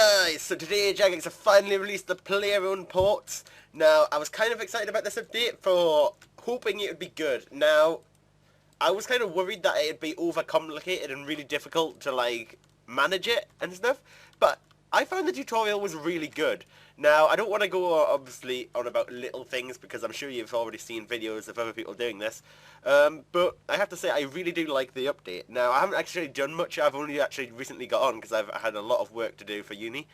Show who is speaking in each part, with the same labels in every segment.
Speaker 1: guys, so today Jagex have finally released the player-owned ports. Now, I was kind of excited about this update for hoping it would be good. Now, I was kind of worried that it'd be overcomplicated and really difficult to, like, manage it and stuff, but I found the tutorial was really good. Now, I don't want to go, obviously, on about little things, because I'm sure you've already seen videos of other people doing this, but I have to say, I really do like the update. Now, I haven't actually done much. I've only actually recently got on, because I've had a lot of work to do for uni.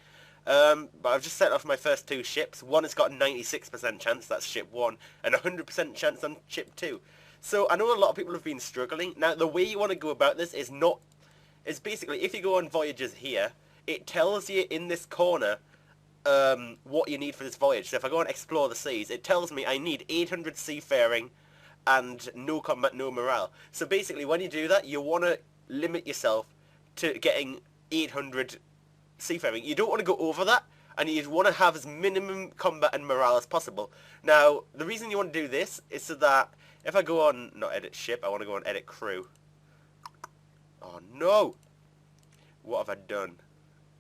Speaker 1: But I've just set off my first two ships. One has got a 96% chance, that's ship 1, and a 100% chance on ship 2. So, I know a lot of people have been struggling. Now, the way you want to go about this is basically, if you go on voyages here, it tells you in this corner what you need for this voyage. So if I go and explore the seas, it tells me I need 800 seafaring and no combat, no morale. So basically, when you do that, you want to limit yourself to getting 800 seafaring. You don't want to go over that, and you want to have as minimum combat and morale as possible. Now, the reason you want to do this is so that if I go on, not edit ship, I want to go on edit crew. Oh no! What have I done?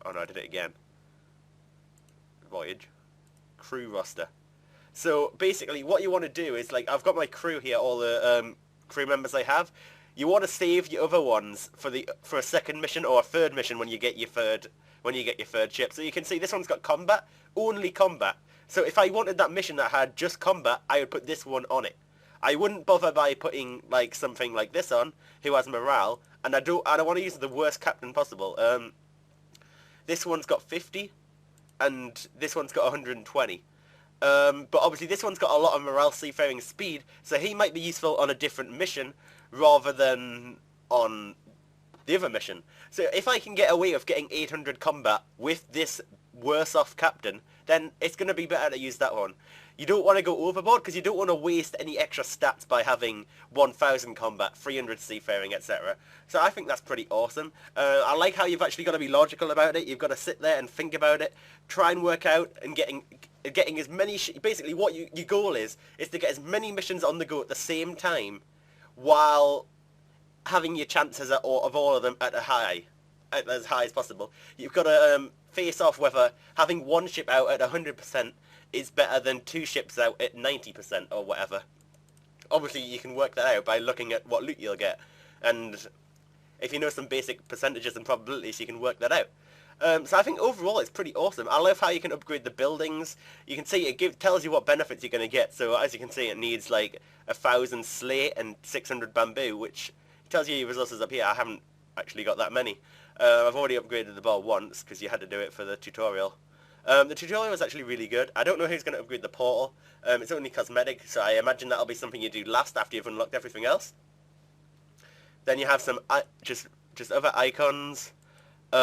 Speaker 1: Oh no, I did it again. Voyage. Crew roster. So basically what you want to do is, like, I've got my crew here, all the crew members I have. You want to save your other ones for a second mission or a third mission when you get your third ship. So you can see this one's got combat, only combat. So if I wanted that mission that had just combat, I would put this one on it. I wouldn't bother by putting like something like this on, who has morale, and I don't want to use the worst captain possible. This one's got 50, and this one's got 120. But obviously this one's got a lot of morale, seafaring, speed, so he might be useful on a different mission rather than on the other mission. So if I can get away with getting 800 combat with this worse off captain, then it's going to be better to use that one. You don't want to go overboard because you don't want to waste any extra stats by having 1000 combat, 300 seafaring, etc. So I think that's pretty awesome. I like how you've actually got to be logical about it. You've got to sit there and think about it, try and work out and getting as many... Basically what your goal is to get as many missions on the go at the same time while having your chances of all of them at as high as possible. You've got to face off whether having one ship out at 100% is better than two ships out at 90% or whatever. Obviously you can work that out by looking at what loot you'll get, and if you know some basic percentages and probabilities you can work that out. So I think overall it's pretty awesome. I love how you can upgrade the buildings. You can see it tells you what benefits you're going to get. So as you can see, it needs like 1000 slate and 600 bamboo, which tells you your resources up here. I haven't actually got that many. I've already upgraded the ball once because you had to do it for the tutorial. The tutorial was actually really good. I don't know who's going to upgrade the portal. It's only cosmetic, so I imagine that'll be something you do last after you've unlocked everything else. Then you have some just other icons. They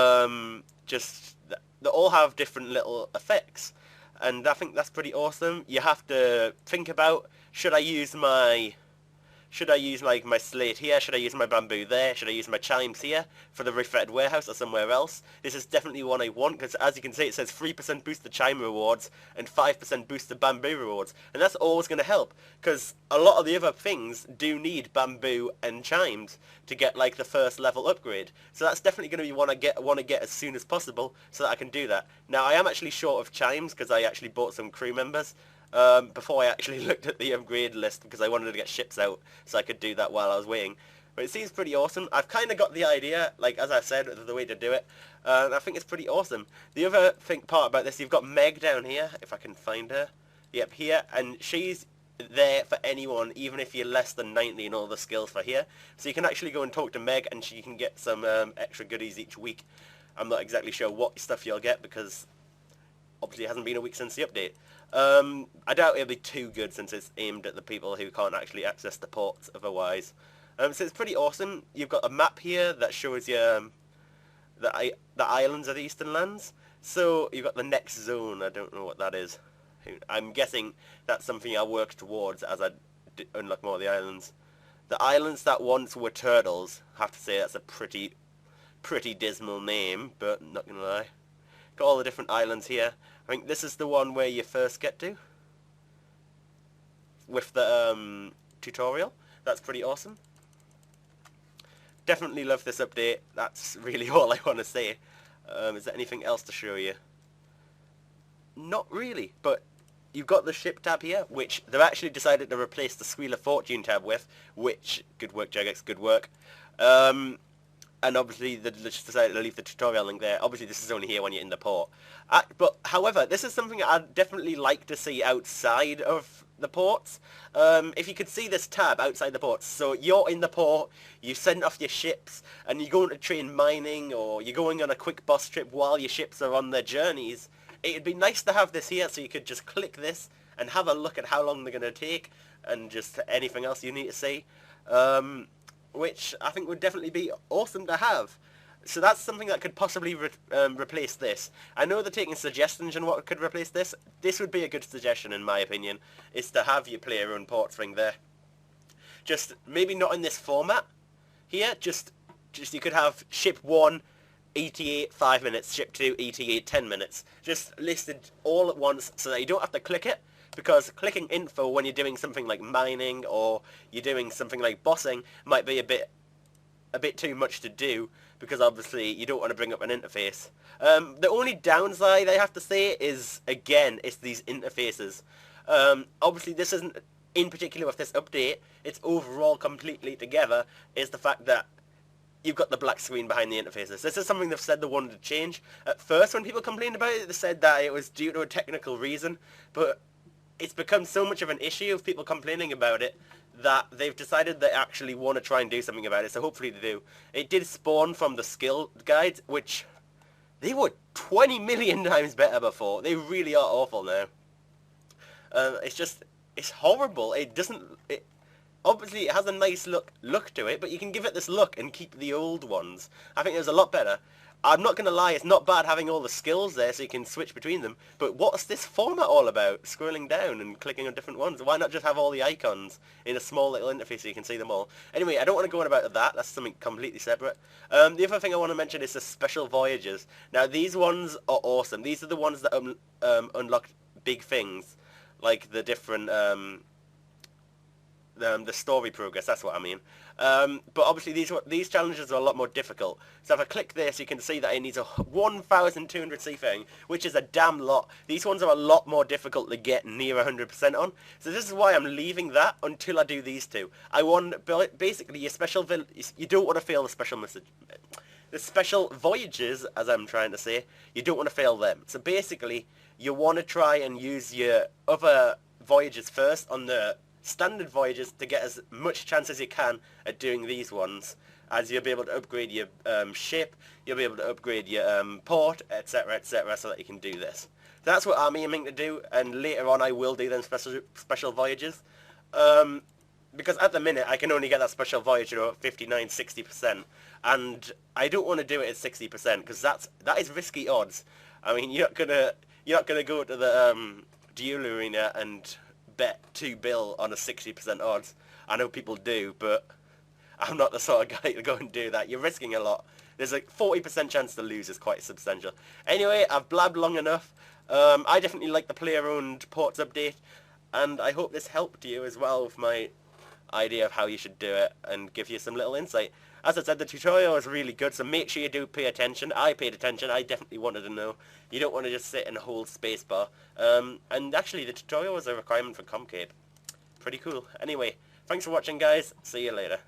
Speaker 1: all have different little effects, and I think that's pretty awesome. You have to think about, should I use like my slate here? Should I use my bamboo there? Should I use my chimes here for the refitted warehouse or somewhere else? This is definitely one I want because, as you can see, it says 3% boost the chime rewards and 5% boost the bamboo rewards, and that's always going to help because a lot of the other things do need bamboo and chimes to get like the first level upgrade. So that's definitely going to be one I want to get as soon as possible so that I can do that. Now I am actually short of chimes because I actually bought some crew members before I actually looked at the upgrade list because I wanted to get ships out so I could do that while I was waiting. But it seems pretty awesome. I've kind of got the idea, like as I said, the way to do it. I think it's pretty awesome. The other part about this, you've got Meg down here, if I can find her. Yep, here, and she's there for anyone, even if you're less than 90 in all the skills for here. So you can actually go and talk to Meg and she can get some extra goodies each week. I'm not exactly sure what stuff you'll get because obviously it hasn't been a week since the update. I doubt it'll be too good since it's aimed at the people who can't actually access the ports otherwise. So it's pretty awesome. You've got a map here that shows you the islands of the Eastern Lands. So you've got the next zone. I don't know what that is. I'm guessing that's something I'll work towards as I unlock more of the islands. The islands that once were turtles. I have to say that's a pretty dismal name, but not gonna lie. Got all the different islands here. I think this is the one where you first get to with the tutorial. That's pretty awesome. Definitely love this update. That's really all I want to say. Is there anything else to show you? Not really, but you've got the ship tab here, which they've actually decided to replace the Squeal of Fortune tab with, which, good work Jagex, good work. And obviously they just decided to leave the tutorial link there. Obviously this is only here when you're in the port. But however, this is something I'd definitely like to see outside of the ports. If you could see this tab outside the ports, so you're in the port, you send off your ships, and you're going to train mining, or you're going on a quick boss trip while your ships are on their journeys. It'd be nice to have this here so you could just click this and have a look at how long they're going to take and just anything else you need to see, which I think would definitely be awesome to have. So that's something that could possibly replace this. I know they're taking suggestions on what could replace this. This would be a good suggestion in my opinion, is to have your player own port thing there. Just maybe not in this format here, just you could have ship 1 ETA 5 minutes, ship 2 ETA 10 minutes, just listed all at once so that you don't have to click it, because clicking info when you're doing something like mining or you're doing something like bossing might be a bit too much to do, because obviously you don't want to bring up an interface. The only downside I have to say is, again, it's these interfaces. Obviously this isn't in particular with this update, it's overall completely together, is the fact that you've got the black screen behind the interfaces. This is something they've said they wanted to change. At first when people complained about it, they said that it was due to a technical reason, but it's become so much of an issue of people complaining about it that they've decided they actually want to try and do something about it, so hopefully they do. It did spawn from the skill guides, which they were 20 million times better before. They really are awful now. It's horrible. Obviously it has a nice look to it, but you can give it this look and keep the old ones. I think it was a lot better. I'm not going to lie, it's not bad having all the skills there so you can switch between them, but what's this format all about? Scrolling down and clicking on different ones? Why not just have all the icons in a small little interface so you can see them all? Anyway, I don't want to go on about that, that's something completely separate. The other thing I want to mention is the special voyages. Now these ones are awesome. These are the ones that unlock big things, like the different the story progress, that's what I mean. But obviously these challenges are a lot more difficult. So if I click this, you can see that it needs a 1,200 seafaring, which is a damn lot. These ones are a lot more difficult to get near 100% on. So this is why I'm leaving that until I do these two. I want, basically, your special, you don't want to fail the special message. The special voyages, as I'm trying to say, you don't want to fail them. So basically, you want to try and use your other voyages first on the standard voyages to get as much chance as you can at doing these ones, as you'll be able to upgrade your ship, you'll be able to upgrade your port, etc, so that you can do this. So that's what I'm aiming to do, and later on I will do them special voyages, because at the minute I can only get that special voyage at 59-60%, and I don't want to do it at 60% because that is risky odds. I mean, you're not gonna go to the duel arena and bet 2 bill on a 60% odds. I know people do, but I'm not the sort of guy to go and do that. You're risking a lot. There's a 40% chance to lose is quite substantial. Anyway, I've blabbed long enough. I definitely like the player-owned ports update, and I hope this helped you as well with my idea of how you should do it and give you some little insight. As I said, the tutorial is really good, so make sure you do pay attention. I paid attention. I definitely wanted to know. You don't want to just sit and hold spacebar. And actually, the tutorial was a requirement for Comcape. Pretty cool. Anyway, thanks for watching, guys. See you later.